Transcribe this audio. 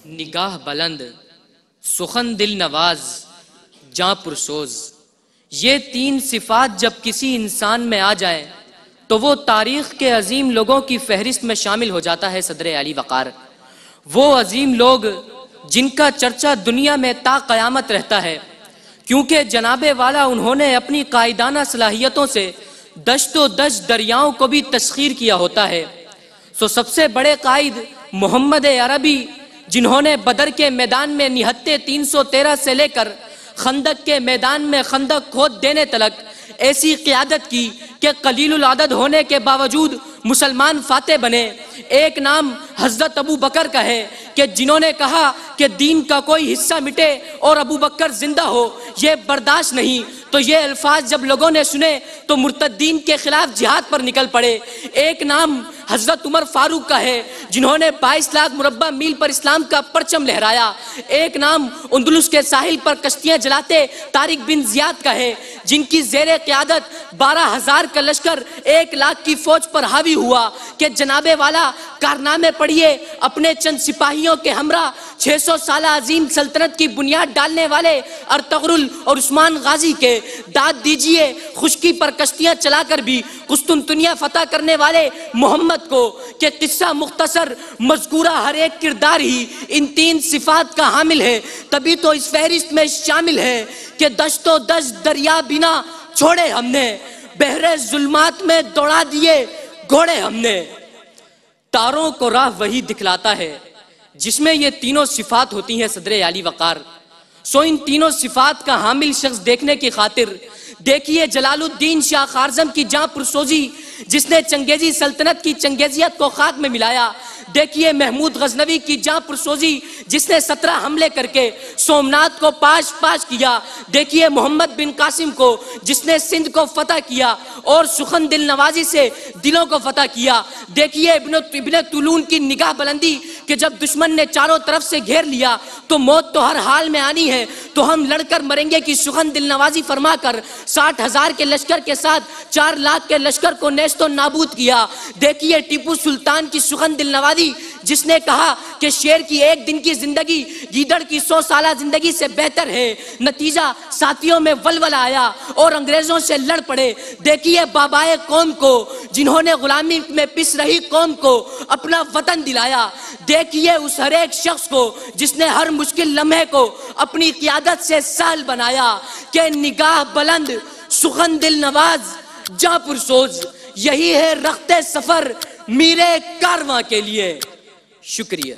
نگاہ بلند، سخن دل نواز، جاں پرسوز، یہ تین صفات جب کسی انسان میں آ جائیں تو وہ تاریخ کے عظیم لوگوں کی فہرست میں شامل ہو جاتا ہے صدر علی وقار۔ وہ عظیم لوگ جن کا چرچا دنیا میں تا قیامت رہتا ہے، کیونکہ جناب والا انہوں نے اپنی قائدانہ صلاحیتوں سے دشت و دشت دریاؤں کو بھی تسخیر کیا ہوتا ہے۔ سب سے بڑے قائد محمد عربی، جنہوں نے بدر کے میدان میں نہتے 313 سے لے کر خندق کے میدان میں خندق کھود دینے تلک ایسی قیادت کی کہ قلیل العدد ہونے کے باوجود مسلمان فاتح بنے۔ ایک نام حضرت ابو بکر کا ہے کہ جنہوں نے کہا کہ دین کا کوئی حصہ مٹے اور ابو بکر زندہ ہو، یہ برداشت نہیں۔ تو یہ الفاظ جب لوگوں نے سنے تو مرتدین کے خلاف جہاد پر نکل پڑے۔ ایک نام حضرت عمر فاروق کا ہے جنہوں نے 22 لاکھ مربع میل پر اسلام کا پرچم لہرایا۔ ایک نام اندلس کے ساحل پر کشتیاں جلاتے طارق بن زیاد کا ہے، جن کی زیر قیادت 12,000 کا لشکر 1 لاکھ کی فوج پر حاوی ہوا کہ جناب والا کارنامے پڑھیے اپنے چند سپاہیوں کے ہمراہ 600 سالہ عظیم سلطنت کی بنیاد ڈالنے والے ارطغرل اور عثمان غازی کے۔ داد دیجئے خشکی پر کشتیاں چلا کر بھی قسطنطنیہ فتح کرنے والے محمد کو کہ قصہ مختصر مذکورہ ہر ایک کردار ہی ان تین صفات کا حامل ہے، تبھی تو اس فہرست میں شامل ہے کہ دشت و دشت دریا بنا چھوڑے ہم نے، بحر ظلمات میں دوڑا دیے گھوڑے ہم نے۔ تاروں کو راہ وہی دکھلاتا ہے جس میں یہ تینوں صفات ہوتی ہیں صدر علی وقار۔ ان تینوں صفات کا حامل شخص دیکھنے کی خاطر دیکھیے جلال الدین شاہ خوارزم کی جاں پرسوزی جس نے چنگیزی سلطنت کی چنگیزیت کو خاک میں ملایا۔ دیکھیے محمود غزنوی کی جاں پرسوزی جس نے 17 حملے کر کے سومنات کو پاش پاش کیا۔ دیکھیے محمد بن قاسم کو جس نے سندھ کو فتح کیا اور سخن دل نوازی سے دلوں کو فتح کیا۔ دیکھیے ابن طولون کی نگاہ بلندی کہ جب دشمن نے چاروں طرف سے گھیر لیا تو موت تو ہر حال میں آنی ہے تو ہم لڑ کر مریں گے کی سخن دل نوازی فرما کر 60,000 کے لشکر کے ساتھ 4 لاکھ کے لشکر کو نیست و نابود کیا۔ دیکھیے ٹیپو سلطان کی سخن دل نوازی جس نے کہا کہ شیر کی 1 دن کی زندگی گیدڑ کی 100 سالہ زندگی سے بہتر ہے۔ نتیجہ ساتھیوں میں ولولہ آیا اور انگریزوں سے لڑ پڑے۔ دیکھیے بابائے قوم کو جنہوں نے غلامی میں پس رہی قوم کو اپنا وطن دلایا۔ دیکھیے اس ہر ایک شخص کو جس نے ہر مشکل لمحے کو اپنی قیادت سے سہل بنایا کہ نگاہ بلند، سخن دل نواز، جاں پرسوز، یہی ہے رخت سفر میرے کارواں کے لیے۔ شکریہ۔